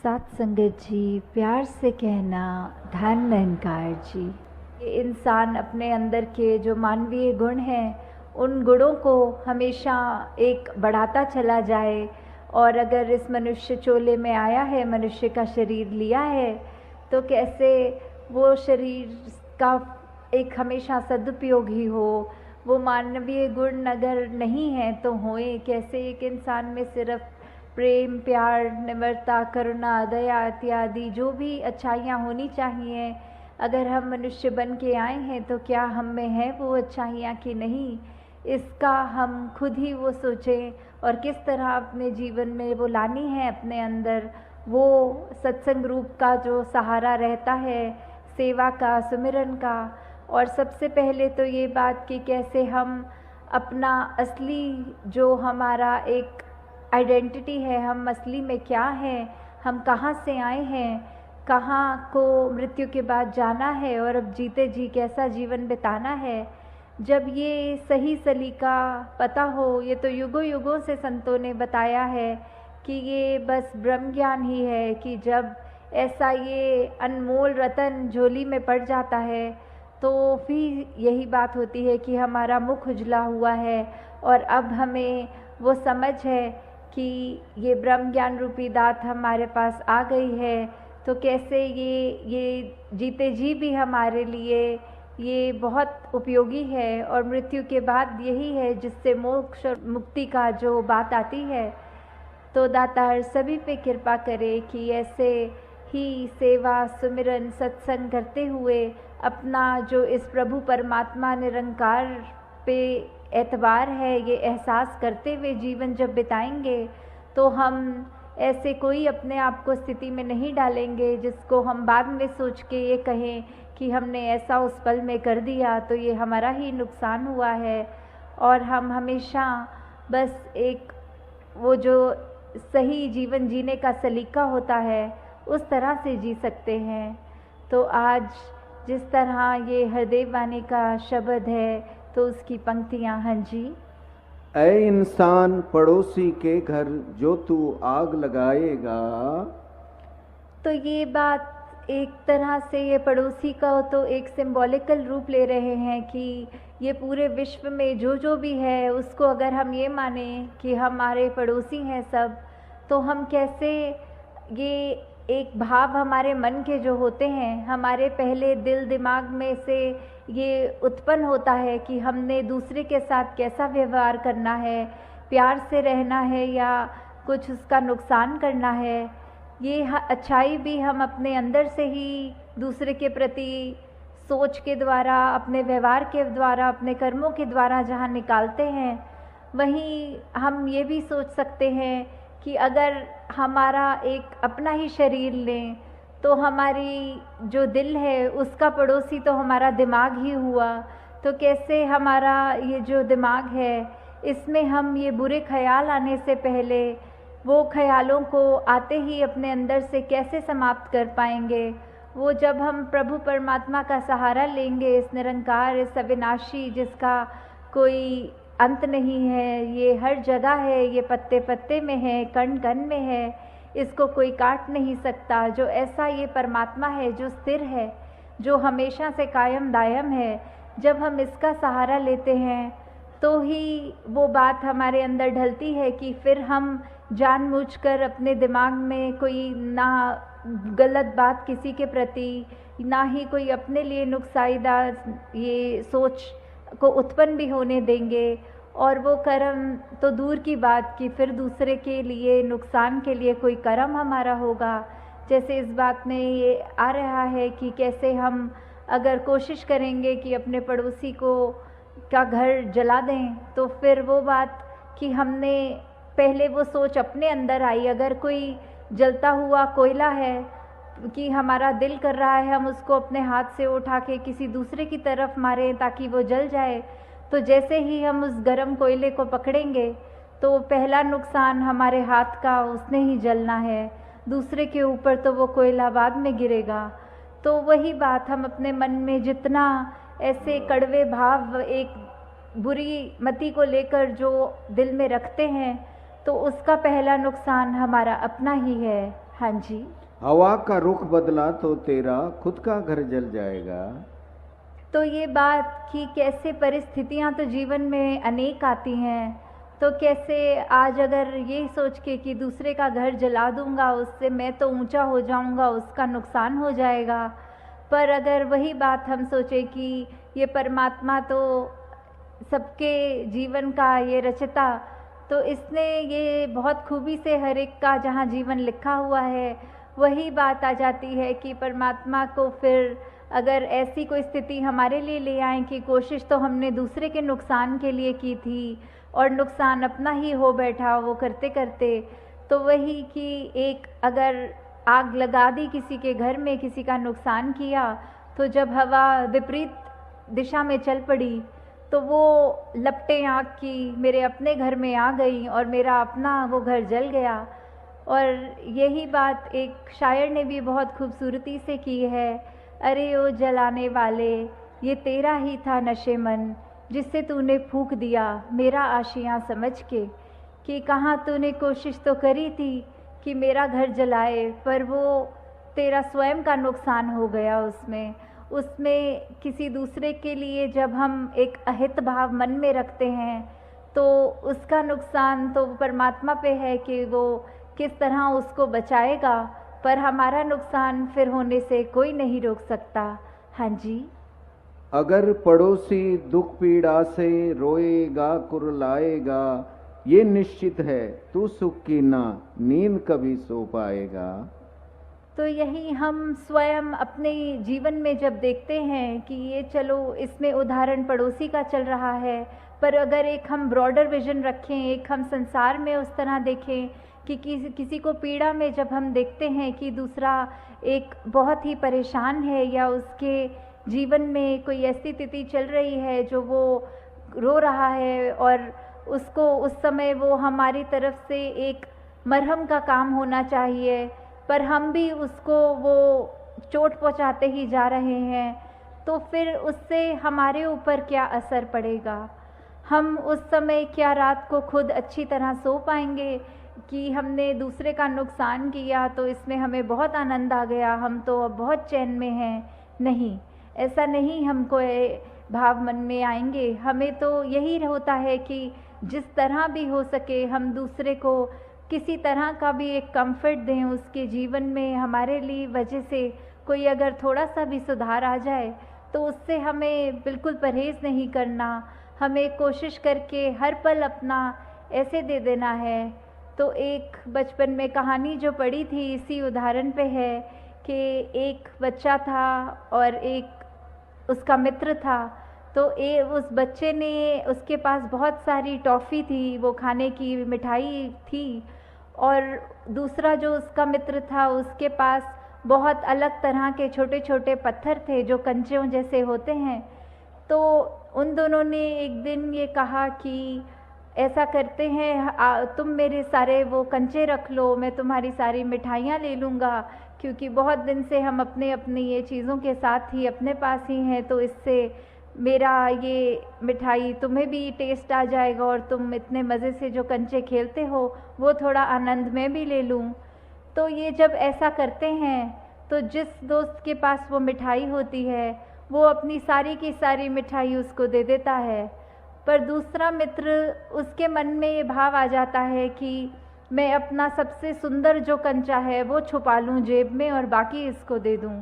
सात संगत जी, प्यार से कहना धन निरंकार जी। ये इंसान अपने अंदर के जो मानवीय गुण हैं उन गुणों को हमेशा एक बढ़ाता चला जाए। और अगर इस मनुष्य चोले में आया है, मनुष्य का शरीर लिया है, तो कैसे वो शरीर का एक हमेशा सदुपयोग ही हो। वो मानवीय गुण अगर नहीं है तो होए कैसे। एक इंसान में सिर्फ प्रेम, प्यार, निम्रता, करुणा, दया इत्यादि जो भी अच्छाइयाँ होनी चाहिए, अगर हम मनुष्य बन के आए हैं तो क्या हम में है वो अच्छाइयाँ कि नहीं, इसका हम खुद ही वो सोचें। और किस तरह अपने जीवन में वो लानी है अपने अंदर, वो सत्संग रूप का जो सहारा रहता है, सेवा का, सुमिरन का। और सबसे पहले तो ये बात कि कैसे हम अपना असली जो हमारा एक आइडेंटिटी है, हम असली में क्या हैं, हम कहाँ से आए हैं, कहाँ को मृत्यु के बाद जाना है और अब जीते जी कैसा जीवन बिताना है। जब ये सही सलीका पता हो, ये तो युगों युगों से संतों ने बताया है कि ये बस ब्रह्म ज्ञान ही है कि जब ऐसा ये अनमोल रतन झोली में पड़ जाता है तो फिर यही बात होती है कि हमारा मुख उजला हुआ है और अब हमें वो समझ है कि ये ब्रह्म ज्ञान रूपी दात हमारे पास आ गई है। तो कैसे ये जीते जी भी हमारे लिए ये बहुत उपयोगी है। और मृत्यु के बाद यही है जिससे मोक्ष और मुक्ति का जो बात आती है। तो दातार सभी पे कृपा करे कि ऐसे ही सेवा, सुमिरन, सत्संग करते हुए अपना जो इस प्रभु परमात्मा निरंकार पे एतबार है, ये एहसास करते हुए जीवन जब बिताएंगे तो हम ऐसे कोई अपने आप को स्थिति में नहीं डालेंगे जिसको हम बाद में सोच के ये कहें कि हमने ऐसा उस पल में कर दिया तो ये हमारा ही नुकसान हुआ है। और हम हमेशा बस एक वो जो सही जीवन जीने का सलीका होता है उस तरह से जी सकते हैं। तो आज जिस तरह ये हरदेव वाणी का शब्द है तो उसकी पंक्तियां। हाँ जी। ऐ इंसान पड़ोसी के घर जो तू आग लगाएगा। तो ये बात एक तरह से ये पड़ोसी का तो एक सिंबॉलिकल रूप ले रहे हैं कि ये पूरे विश्व में जो भी है उसको अगर हम ये माने कि हमारे पड़ोसी हैं सब, तो हम कैसे ये एक भाव हमारे मन के जो होते हैं, हमारे पहले दिल दिमाग में से ये उत्पन्न होता है कि हमने दूसरे के साथ कैसा व्यवहार करना है, प्यार से रहना है या कुछ उसका नुकसान करना है। ये अच्छाई भी हम अपने अंदर से ही दूसरे के प्रति सोच के द्वारा, अपने व्यवहार के द्वारा, अपने कर्मों के द्वारा जहाँ निकालते हैं, वहीं हम ये भी सोच सकते हैं कि अगर हमारा एक अपना ही शरीर लें तो हमारी जो दिल है उसका पड़ोसी तो हमारा दिमाग ही हुआ। तो कैसे हमारा ये जो दिमाग है इसमें हम ये बुरे ख्याल आने से पहले वो ख्यालों को आते ही अपने अंदर से कैसे समाप्त कर पाएंगे। वो जब हम प्रभु परमात्मा का सहारा लेंगे, इस निरंकार, इस अविनाशी जिसका कोई अंत नहीं है, ये हर जगह है, ये पत्ते पत्ते में है, कण कण में है, इसको कोई काट नहीं सकता। जो ऐसा ये परमात्मा है जो स्थिर है, जो हमेशा से कायम दायम है, जब हम इसका सहारा लेते हैं तो ही वो बात हमारे अंदर ढलती है कि फिर हम जानबूझकर अपने दिमाग में कोई ना गलत बात किसी के प्रति, ना ही कोई अपने लिए नुकसानदायक ये सोच को उत्पन्न भी होने देंगे। और वो कर्म तो दूर की बात कि फिर दूसरे के लिए नुकसान के लिए कोई कर्म हमारा होगा। जैसे इस बात में ये आ रहा है कि कैसे हम अगर कोशिश करेंगे कि अपने पड़ोसी को का घर जला दें तो फिर वो बात कि हमने पहले वो सोच अपने अंदर आई। अगर कोई जलता हुआ कोयला है कि हमारा दिल कर रहा है हम उसको अपने हाथ से उठा के किसी दूसरे की तरफ मारें ताकि वो जल जाए, तो जैसे ही हम उस गर्म कोयले को पकड़ेंगे तो पहला नुकसान हमारे हाथ का, उसने ही जलना है, दूसरे के ऊपर तो वो कोयला बाद में गिरेगा। तो वही बात हम अपने मन में जितना ऐसे कड़वे भाव एक बुरी मति को लेकर जो दिल में रखते हैं तो उसका पहला नुकसान हमारा अपना ही है। हाँ जी। हवा का रुख बदला तो तेरा खुद का घर जल जाएगा। तो ये बात कि कैसे परिस्थितियां तो जीवन में अनेक आती हैं, तो कैसे आज अगर ये सोच के कि दूसरे का घर जला दूंगा, उससे मैं तो ऊंचा हो जाऊंगा, उसका नुकसान हो जाएगा। पर अगर वही बात हम सोचें कि ये परमात्मा तो सबके जीवन का ये रचता, तो इसने ये बहुत खूबी से हर एक का जहाँ जीवन लिखा हुआ है, वही बात आ जाती है कि परमात्मा को फिर अगर ऐसी कोई स्थिति हमारे लिए ले आए कि कोशिश तो हमने दूसरे के नुकसान के लिए की थी और नुकसान अपना ही हो बैठा वो करते करते, तो वही कि एक अगर आग लगा दी किसी के घर में, किसी का नुकसान किया, तो जब हवा विपरीत दिशा में चल पड़ी तो वो लपटें आग की मेरे अपने घर में आ गई और मेरा अपना वो घर जल गया। और यही बात एक शायर ने भी बहुत खूबसूरती से की है, अरे ओ जलाने वाले ये तेरा ही था नशेमन, जिससे तूने फूंक दिया मेरा आशियाँ समझ के। कि कहाँ तूने कोशिश तो करी थी कि मेरा घर जलाए, पर वो तेरा स्वयं का नुकसान हो गया। उसमें किसी दूसरे के लिए जब हम एक अहित भाव मन में रखते हैं तो उसका नुकसान तो परमात्मा पे है कि वो किस तरह उसको बचाएगा, पर हमारा नुकसान फिर होने से कोई नहीं रोक सकता। हाँ जी। अगर पड़ोसी दुख पीड़ा से रोएगा कुरलाएगा, ये निश्चित है तू सुख की ना नींद कभी सो पाएगा। तो यही हम स्वयं अपने जीवन में जब देखते हैं कि ये चलो इसमें उदाहरण पड़ोसी का चल रहा है, पर अगर एक हम ब्रॉडर विजन रखें, एक हम संसार में उस तरह देखें कि किसी को पीड़ा में जब हम देखते हैं कि दूसरा एक बहुत ही परेशान है या उसके जीवन में कोई ऐसी स्थिति चल रही है जो वो रो रहा है और उसको उस समय वो हमारी तरफ से एक मरहम का काम होना चाहिए, पर हम भी उसको वो चोट पहुंचाते ही जा रहे हैं, तो फिर उससे हमारे ऊपर क्या असर पड़ेगा। हम उस समय क्या रात को खुद अच्छी तरह सो पाएंगे कि हमने दूसरे का नुकसान किया तो इसमें हमें बहुत आनंद आ गया, हम तो अब बहुत चैन में हैं? नहीं, ऐसा नहीं हमको भाव मन में आएंगे। हमें तो यही होता है कि जिस तरह भी हो सके हम दूसरे को किसी तरह का भी एक कंफर्ट दें उसके जीवन में। हमारे लिए वजह से कोई अगर थोड़ा सा भी सुधार आ जाए तो उससे हमें बिल्कुल परहेज़ नहीं करना, हमें कोशिश करके हर पल अपना ऐसे दे देना है। तो एक बचपन में कहानी जो पढ़ी थी इसी उदाहरण पे है कि एक बच्चा था और एक उसका मित्र था। तो उस बच्चे ने, उसके पास बहुत सारी टॉफ़ी थी, वो खाने की मिठाई थी, और दूसरा जो उसका मित्र था उसके पास बहुत अलग तरह के छोटे छोटे पत्थर थे जो कंचों जैसे होते हैं। तो उन दोनों ने एक दिन ये कहा कि ऐसा करते हैं, तुम मेरे सारे वो कंचे रख लो, मैं तुम्हारी सारी मिठाइयाँ ले लूँगा, क्योंकि बहुत दिन से हम अपने अपने ये चीज़ों के साथ ही अपने पास ही हैं, तो इससे मेरा ये मिठाई तुम्हें भी टेस्ट आ जाएगा और तुम इतने मज़े से जो कंचे खेलते हो वो थोड़ा आनंद मैं भी ले लूँ। तो ये जब ऐसा करते हैं तो जिस दोस्त के पास वो मिठाई होती है वो अपनी सारी की सारी मिठाई उसको दे देता है, पर दूसरा मित्र, उसके मन में ये भाव आ जाता है कि मैं अपना सबसे सुंदर जो कंचा है वो छुपा लूँ जेब में और बाकी इसको दे दूँ।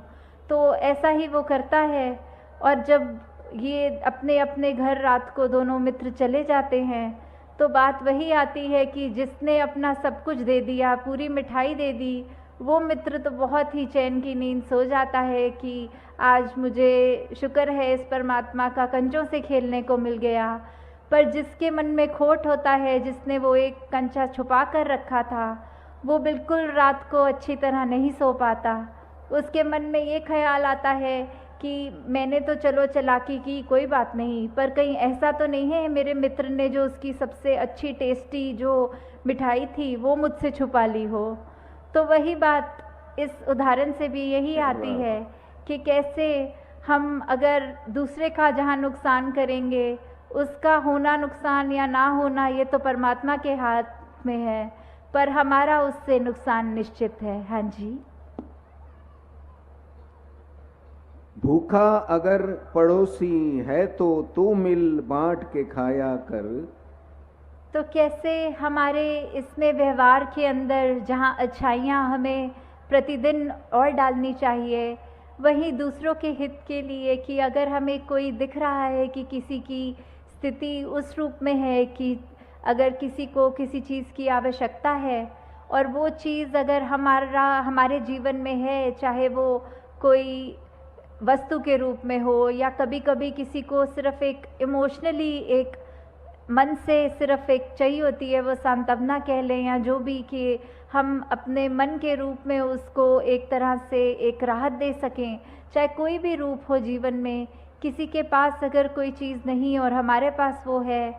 तो ऐसा ही वो करता है, और जब ये अपने अपने घर रात को दोनों मित्र चले जाते हैं तो बात वही आती है कि जिसने अपना सब कुछ दे दिया, पूरी मिठाई दे दी, वो मित्र तो बहुत ही चैन की नींद सो जाता है कि आज मुझे शुक्र है इस परमात्मा का कंचों से खेलने को मिल गया। पर जिसके मन में खोट होता है, जिसने वो एक कंचा छुपा कर रखा था, वो बिल्कुल रात को अच्छी तरह नहीं सो पाता। उसके मन में ये ख्याल आता है कि मैंने तो चलो चालाकी की, कोई बात नहीं, पर कहीं ऐसा तो नहीं है मेरे मित्र ने जो उसकी सबसे अच्छी टेस्टी जो मिठाई थी वो मुझसे छुपा ली हो। तो वही बात इस उदाहरण से भी यही आती है कि कैसे हम अगर दूसरे का जहाँ नुकसान करेंगे, उसका होना नुकसान या ना होना ये तो परमात्मा के हाथ हाथ में है, पर हमारा उससे नुकसान निश्चित है। हाँ जी। भूखा अगर पड़ोसी है तो तू मिल बांट के खाया कर। तो कैसे हमारे इसमें व्यवहार के अंदर जहाँ अच्छाइयाँ हमें प्रतिदिन और डालनी चाहिए, वहीं दूसरों के हित के लिए कि अगर हमें कोई दिख रहा है कि किसी की स्थिति उस रूप में है कि अगर किसी को किसी चीज़ की आवश्यकता है और वो चीज़ अगर हमारे जीवन में है, चाहे वो कोई वस्तु के रूप में हो या कभी कभी किसी को सिर्फ एक इमोशनली एक मन से सिर्फ एक चाहिए होती है, वो सांत्वना कह लें या जो भी, कि हम अपने मन के रूप में उसको एक तरह से एक राहत दे सकें। चाहे कोई भी रूप हो जीवन में, किसी के पास अगर कोई चीज़ नहीं और हमारे पास वो है,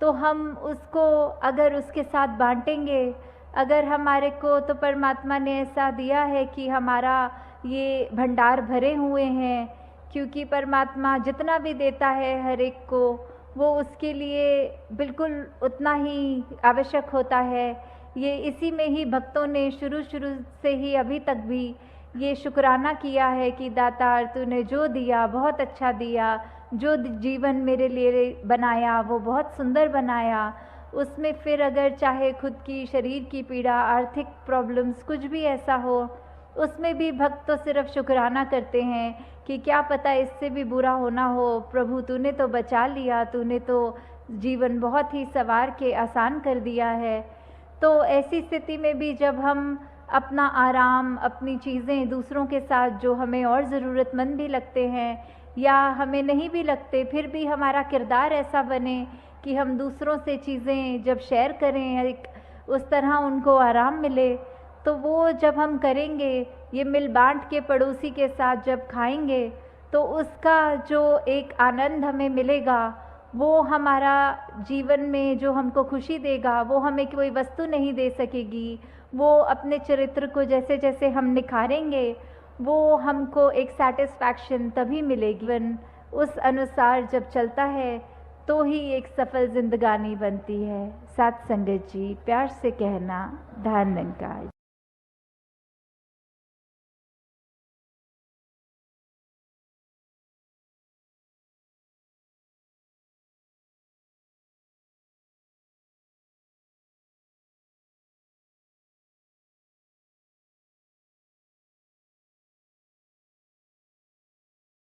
तो हम उसको अगर उसके साथ बांटेंगे, अगर हमारे को तो परमात्मा ने ऐसा दिया है कि हमारा ये भंडार भरे हुए हैं, क्योंकि परमात्मा जितना भी देता है हर एक को, वो उसके लिए बिल्कुल उतना ही आवश्यक होता है। ये इसी में ही भक्तों ने शुरू से ही अभी तक भी ये शुक्राना किया है कि दातार तूने जो दिया बहुत अच्छा दिया, जो जीवन मेरे लिए बनाया वो बहुत सुंदर बनाया। उसमें फिर अगर चाहे खुद की शरीर की पीड़ा, आर्थिक प्रॉब्लम्स, कुछ भी ऐसा हो, उसमें भी भक्त तो सिर्फ शुक्राना करते हैं कि क्या पता इससे भी बुरा होना हो, प्रभु तूने तो बचा लिया, तूने तो जीवन बहुत ही संवार के आसान कर दिया है। तो ऐसी स्थिति में भी जब हम अपना आराम, अपनी चीज़ें दूसरों के साथ जो हमें और ज़रूरतमंद भी लगते हैं या हमें नहीं भी लगते, फिर भी हमारा किरदार ऐसा बने कि हम दूसरों से चीज़ें जब शेयर करें, एक उस तरह उनको आराम मिले, तो वो जब हम करेंगे, ये मिल बांट के पड़ोसी के साथ जब खाएंगे, तो उसका जो एक आनंद हमें मिलेगा, वो हमारा जीवन में जो हमको खुशी देगा, वो हमें कोई वस्तु नहीं दे सकेगी। वो अपने चरित्र को जैसे जैसे हम निखारेंगे, वो हमको एक सेटिस्फैक्शन तभी मिलेगी। उस अनुसार जब चलता है तो ही एक सफल जिंदगानी बनती है। साथ संगत जी, प्यार से कहना, धन निरंकार।